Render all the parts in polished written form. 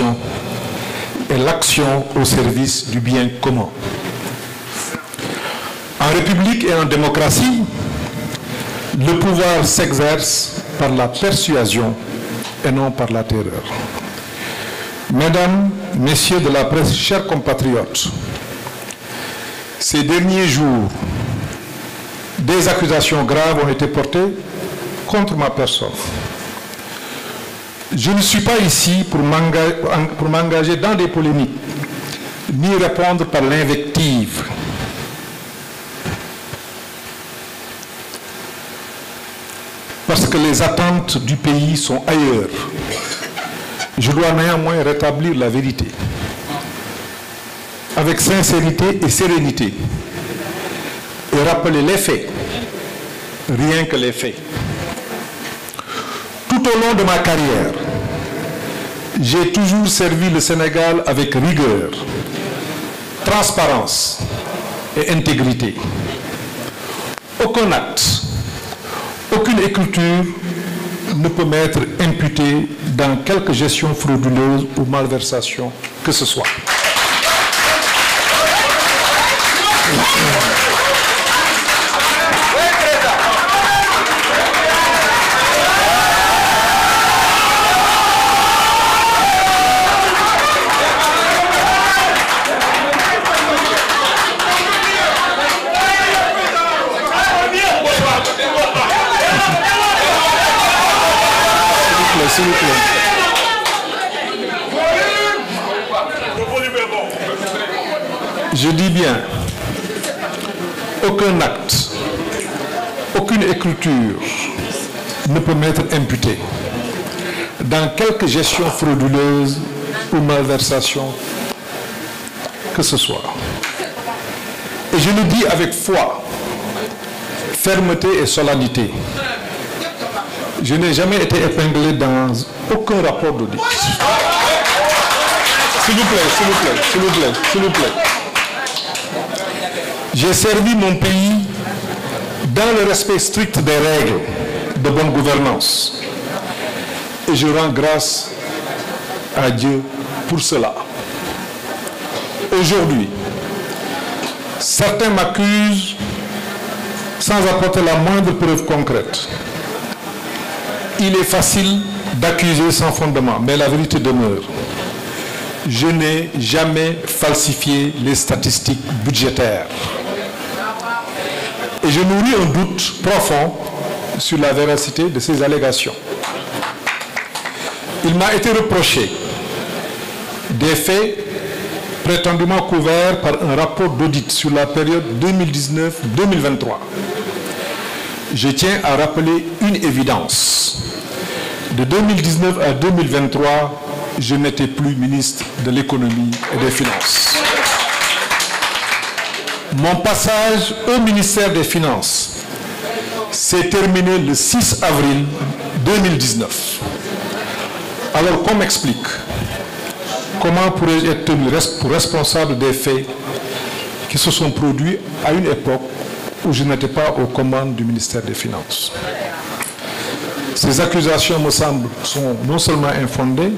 coopération et l'action au service du bien commun. En République et en démocratie, le pouvoir s'exerce par la persuasion et non par la terreur. Mesdames, Messieurs de la presse, chers compatriotes, ces derniers jours, des accusations graves ont été portées contre ma personne. Je ne suis pas ici pour m'engager dans des polémiques, ni répondre par l'invective. Parce que les attentes du pays sont ailleurs. Je dois néanmoins rétablir la vérité, avec sincérité et sérénité, et rappeler les faits, rien que les faits. Tout au long de ma carrière, j'ai toujours servi le Sénégal avec rigueur, transparence et intégrité. Aucun acte, aucune écriture ne peut m'être imputée dans quelque gestion frauduleuse ou malversation que ce soit. S'il vous plaît. Je dis bien, aucun acte, aucune écriture ne peut m'être imputée dans quelque gestion frauduleuse ou malversation que ce soit. Et je le dis avec foi, fermeté et solennité. Je n'ai jamais été épinglé dans aucun rapport d'audit. S'il vous plaît, s'il vous plaît, s'il vous plaît, s'il vous plaît. J'ai servi mon pays dans le respect strict des règles de bonne gouvernance. Et je rends grâce à Dieu pour cela. Aujourd'hui, certains m'accusent sans apporter la moindre preuve concrète. Il est facile d'accuser sans fondement, mais la vérité demeure. Je n'ai jamais falsifié les statistiques budgétaires. Et je nourris un doute profond sur la véracité de ces allégations. Il m'a été reproché des faits prétendument couverts par un rapport d'audit sur la période 2019-2023. Je tiens à rappeler une évidence. De 2019 à 2023, je n'étais plus ministre de l'économie et des finances. Mon passage au ministère des Finances s'est terminé le 6 avril 2019. Alors qu'on m'explique comment pourrais-je être tenu pour responsable des faits qui se sont produits à une époque où je n'étais pas aux commandes du ministère des Finances. Ces accusations, me semblent, sont non seulement infondées,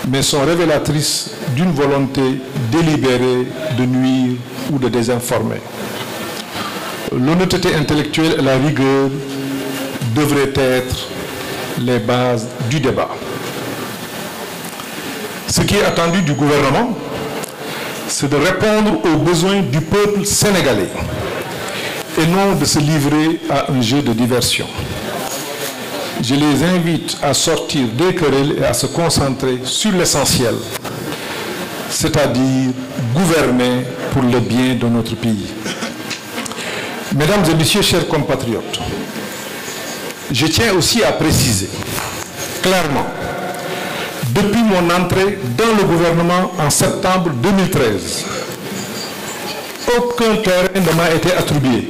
mais sont révélatrices d'une volonté délibérée de nuire ou de désinformer. L'honnêteté intellectuelle et la rigueur devraient être les bases du débat. Ce qui est attendu du gouvernement, c'est de répondre aux besoins du peuple sénégalais et non de se livrer à un jeu de diversion. Je les invite à sortir des querelles et à se concentrer sur l'essentiel, c'est-à-dire gouverner pour le bien de notre pays. Mesdames et messieurs, chers compatriotes, je tiens aussi à préciser clairement, depuis mon entrée dans le gouvernement en septembre 2013, aucun terrain ne m'a été attribué,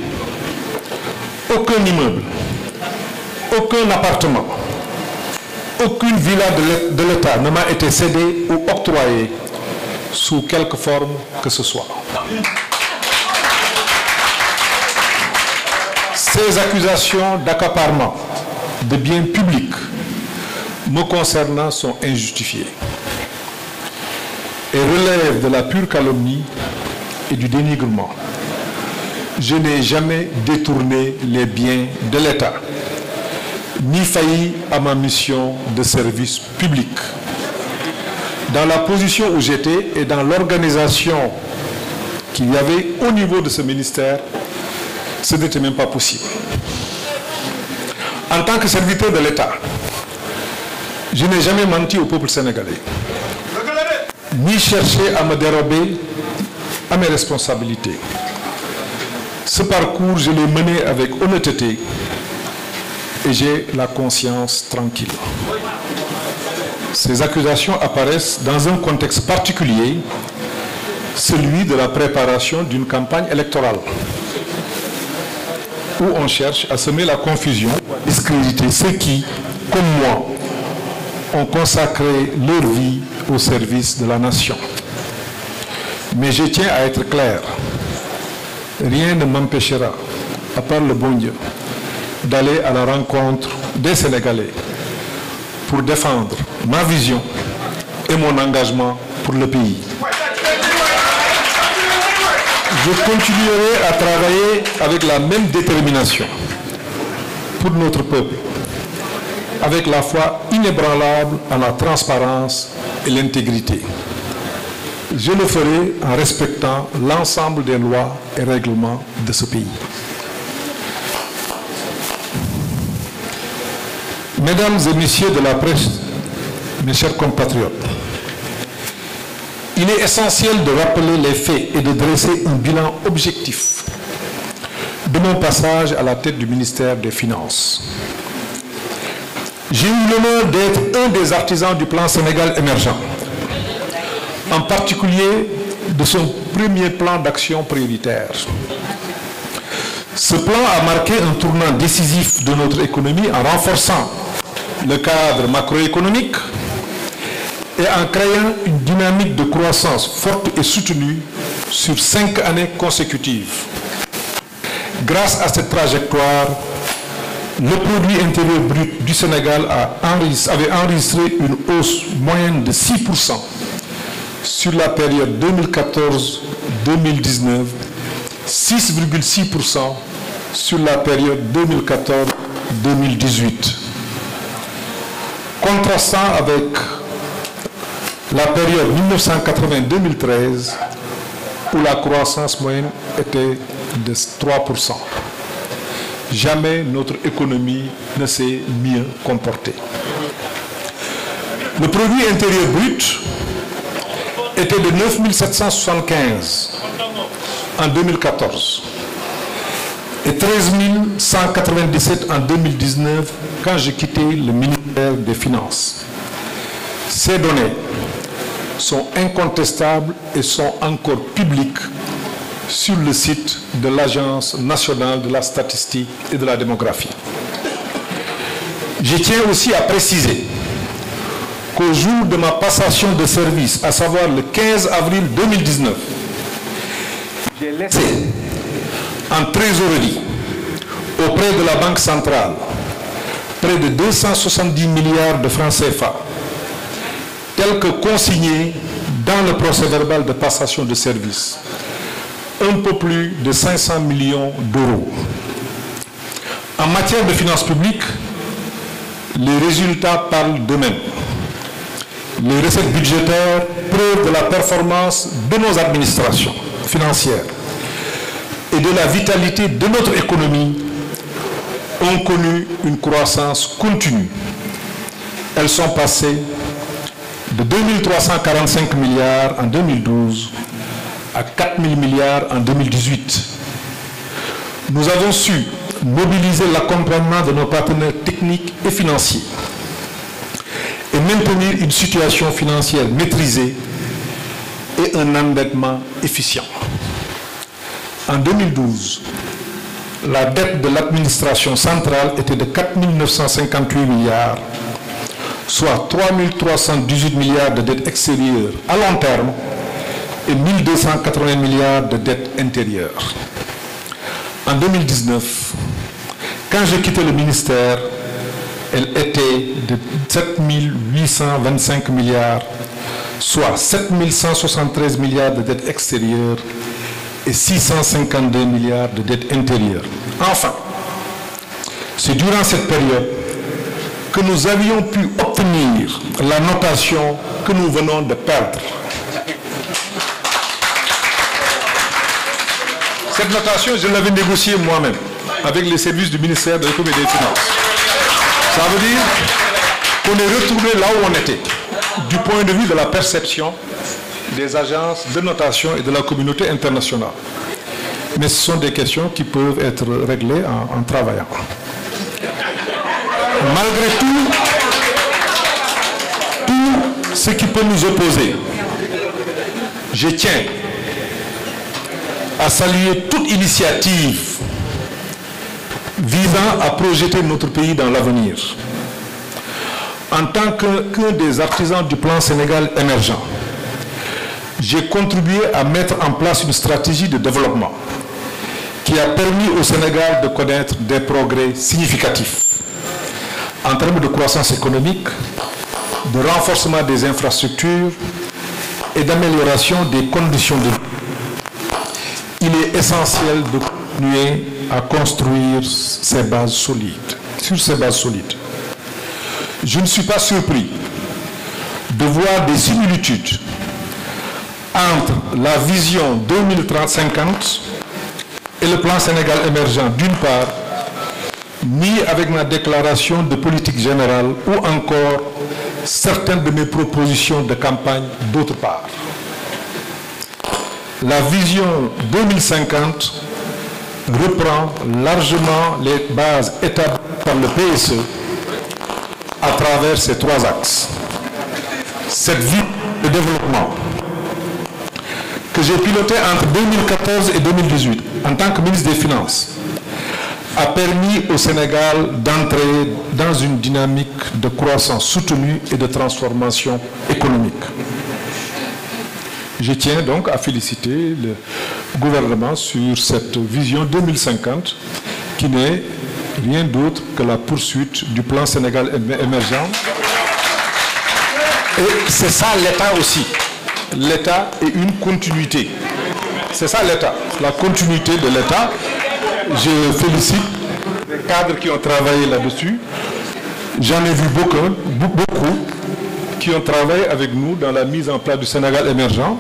aucun immeuble, aucun appartement, aucune villa de l'État ne m'a été cédée ou octroyée sous quelque forme que ce soit. Ces accusations d'accaparement de biens publics me concernant sont injustifiées. et relève de la pure calomnie et du dénigrement. Je n'ai jamais détourné les biens de l'État, ni failli à ma mission de service public. Dans la position où j'étais et dans l'organisation qu'il y avait au niveau de ce ministère, ce n'était même pas possible. En tant que serviteur de l'État, je n'ai jamais menti au peuple sénégalais, ni cherché à me dérober à mes responsabilités. Ce parcours, je l'ai mené avec honnêteté et j'ai la conscience tranquille. Ces accusations apparaissent dans un contexte particulier, celui de la préparation d'une campagne électorale, où on cherche à semer la confusion, à discréditer ceux qui, comme moi, ont consacré leur vie au service de la nation. Mais je tiens à être clair. Rien ne m'empêchera, à part le bon Dieu, d'aller à la rencontre des Sénégalais pour défendre ma vision et mon engagement pour le pays. Je continuerai à travailler avec la même détermination pour notre peuple, avec la foi inébranlable en la transparence et l'intégrité. Je le ferai en respectant l'ensemble des lois et règlements de ce pays. Mesdames et messieurs de la presse, mes chers compatriotes, il est essentiel de rappeler les faits et de dresser un bilan objectif de mon passage à la tête du ministère des Finances. J'ai eu l'honneur d'être un des artisans du plan Sénégal émergent, en particulier de son premier plan d'action prioritaire. Ce plan a marqué un tournant décisif de notre économie en renforçant le cadre macroéconomique et en créant une dynamique de croissance forte et soutenue sur 5 années consécutives. Grâce à cette trajectoire, le produit intérieur brut du Sénégal avait enregistré une hausse moyenne de 6% sur la période 2014-2019, 6,6% sur la période 2014-2018. Contrastant avec la période 1980-2013, où la croissance moyenne était de 3%. Jamais notre économie ne s'est mieux comportée. Le produit intérieur brut était de 9 775 en 2014 et 13 197 en 2019 quand j'ai quitté le ministère des Finances. Ces données sont incontestables et sont encore publiques sur le site de l'Agence nationale de la statistique et de la démographie. Je tiens aussi à préciser qu'au jour de ma passation de service, à savoir le 15 avril 2019, j'ai laissé en trésorerie auprès de la Banque centrale près de 270 milliards de francs CFA, tels que consignés dans le procès-verbal de passation de service, un peu plus de 500 millions d'euros. En matière de finances publiques, les résultats parlent d'eux-mêmes. Les recettes budgétaires, preuve de la performance de nos administrations financières et de la vitalité de notre économie, ont connu une croissance continue. Elles sont passées de 2 345 milliards en 2012 à 4 000 milliards en 2018. Nous avons su mobiliser l'accompagnement de nos partenaires techniques et financiers et maintenir une situation financière maîtrisée et un endettement efficient. En 2012, la dette de l'administration centrale était de 4 958 milliards, soit 3 318 milliards de dettes extérieures à long terme et 1 280 milliards de dettes intérieures. En 2019, quand j'ai quitté le ministère, elle était de 7 825 milliards, soit 7 173 milliards de dettes extérieures et 652 milliards de dettes intérieures. Enfin, c'est durant cette période que nous avions pu obtenir la notation que nous venons de perdre. Cette notation, je l'avais négociée moi-même avec les services du ministère de l'Économie et des Finances. Ça veut dire qu'on est retrouvé là où on était, du point de vue de la perception des agences de notation et de la communauté internationale. Mais ce sont des questions qui peuvent être réglées en travaillant. Malgré tout ce qui peut nous opposer, je tiens à saluer toute initiative visant à projeter notre pays dans l'avenir. En tant qu'un des artisans du plan Sénégal émergent, j'ai contribué à mettre en place une stratégie de développement qui a permis au Sénégal de connaître des progrès significatifs en termes de croissance économique, de renforcement des infrastructures et d'amélioration des conditions de vie. Il est essentiel de continuer à construire ces bases solides, sur ces bases solides. Je ne suis pas surpris de voir des similitudes entre la vision 2030-50 et le plan Sénégal émergent d'une part, ni avec ma déclaration de politique générale ou encore certaines de mes propositions de campagne d'autre part. La vision 2050 reprend largement les bases établies par le PSE à travers ces trois axes. Cette vision de développement que j'ai pilotée entre 2014 et 2018 en tant que ministre des Finances a permis au Sénégal d'entrer dans une dynamique de croissance soutenue et de transformation économique. Je tiens donc à féliciter le gouvernement sur cette vision 2050 qui n'est rien d'autre que la poursuite du plan Sénégal émergent. Et c'est ça l'État aussi. L'État est une continuité. C'est ça l'État, la continuité de l'État. Je félicite les cadres qui ont travaillé là-dessus. J'en ai vu beaucoup qui ont travaillé avec nous dans la mise en place du Sénégal émergent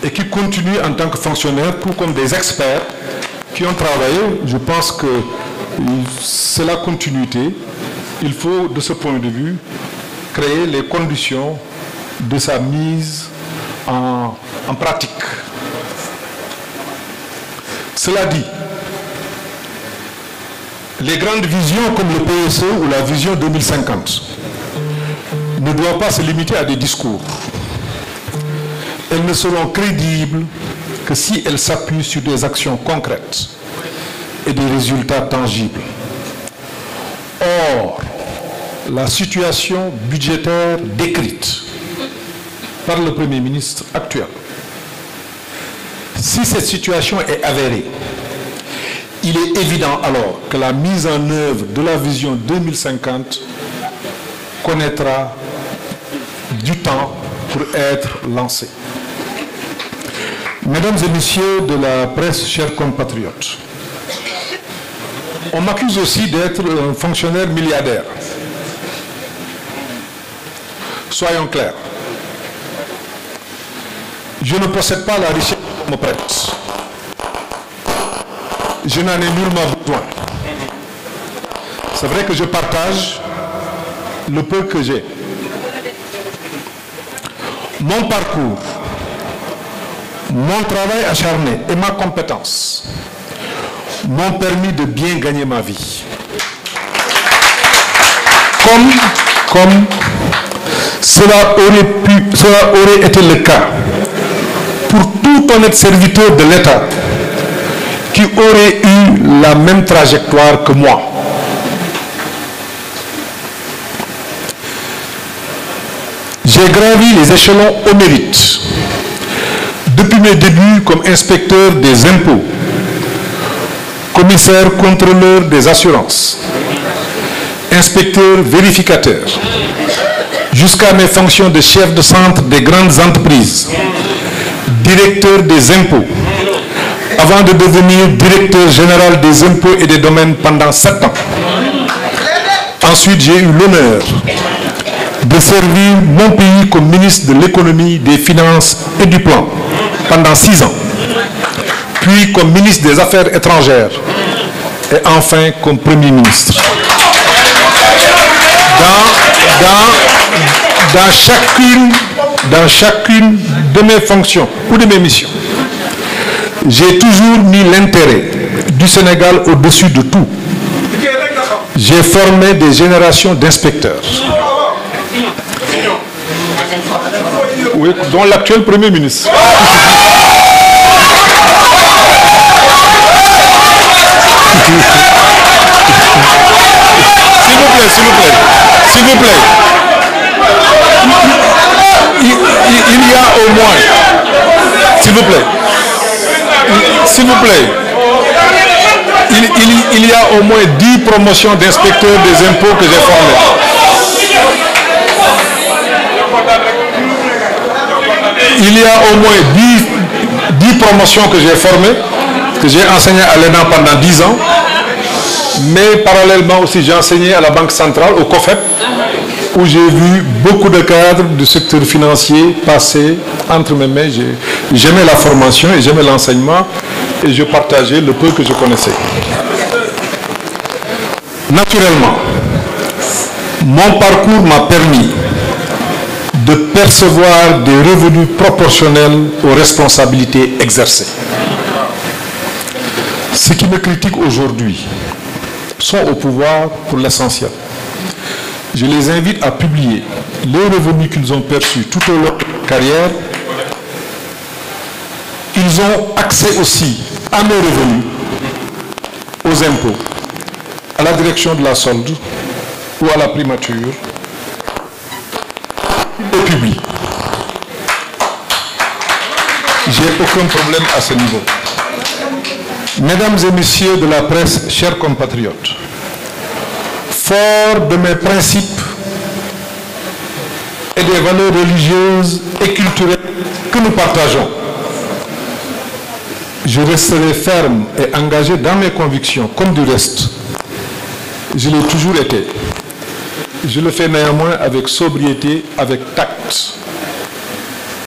et qui continuent en tant que fonctionnaires, tout comme des experts qui ont travaillé. Je pense que c'est la continuité. Il faut, de ce point de vue, créer les conditions de sa mise en pratique. Cela dit, les grandes visions comme le PSE ou la vision 2050 ne doivent pas se limiter à des discours. Elles ne seront crédibles que si elles s'appuient sur des actions concrètes et des résultats tangibles. Or, la situation budgétaire décrite par le Premier ministre actuel, si cette situation est avérée, il est évident alors que la mise en œuvre de la vision 2050 connaîtra du temps pour être lancée. Mesdames et messieurs de la presse, chers compatriotes, on m'accuse aussi d'être un fonctionnaire milliardaire. Soyons clairs. Je ne possède pas la richesse qu'on me prête. Je n'en ai nullement besoin. C'est vrai que je partage le peu que j'ai. Mon parcours, mon travail acharné et ma compétence m'ont permis de bien gagner ma vie. Comme cela aurait été le cas pour tout honnête serviteur de l'État qui aurait eu la même trajectoire que moi. J'ai gravi les échelons au mérite. Depuis mes débuts comme inspecteur des impôts, commissaire contrôleur des assurances, inspecteur vérificateur, jusqu'à mes fonctions de chef de centre des grandes entreprises, directeur des impôts, avant de devenir directeur général des impôts et des domaines pendant 7 ans. Ensuite, j'ai eu l'honneur de servir mon pays comme ministre de l'économie, des finances et du plan pendant 6 ans, puis comme ministre des Affaires étrangères et enfin comme Premier ministre. Dans chacune de mes fonctions ou de mes missions, j'ai toujours mis l'intérêt du Sénégal au-dessus de tout. J'ai formé des générations d'inspecteurs, oui, dont l'actuel Premier ministre. S'il vous plaît, s'il vous plaît, s'il vous plaît. Il y a au moins, s'il vous plaît, s'il vous plaît, il y a au moins 10 promotions d'inspecteurs des impôts que j'ai formés. Il y a au moins 10 promotions que j'ai formées, que j'ai enseigné à l'ENA pendant 10 ans, mais parallèlement aussi j'ai enseigné à la Banque centrale, au COFEP, où j'ai vu beaucoup de cadres du secteur financier passer entre mes mains. J'aimais la formation et j'aimais l'enseignement et je partageais le peu que je connaissais. Naturellement, mon parcours m'a permis de percevoir des revenus proportionnels aux responsabilités exercées. Ceux qui me critiquent aujourd'hui sont au pouvoir pour l'essentiel. Je les invite à publier les revenus qu'ils ont perçus tout au long de leur carrière. Ils ont accès aussi à mes revenus, aux impôts, à la direction de la solde ou à la primature, et publient. J'ai aucun problème à ce niveau. Mesdames et messieurs de la presse, chers compatriotes, fort de mes principes et des valeurs religieuses et culturelles que nous partageons, je resterai ferme et engagé dans mes convictions, comme du reste. Je l'ai toujours été. Je le fais néanmoins avec sobriété, avec tact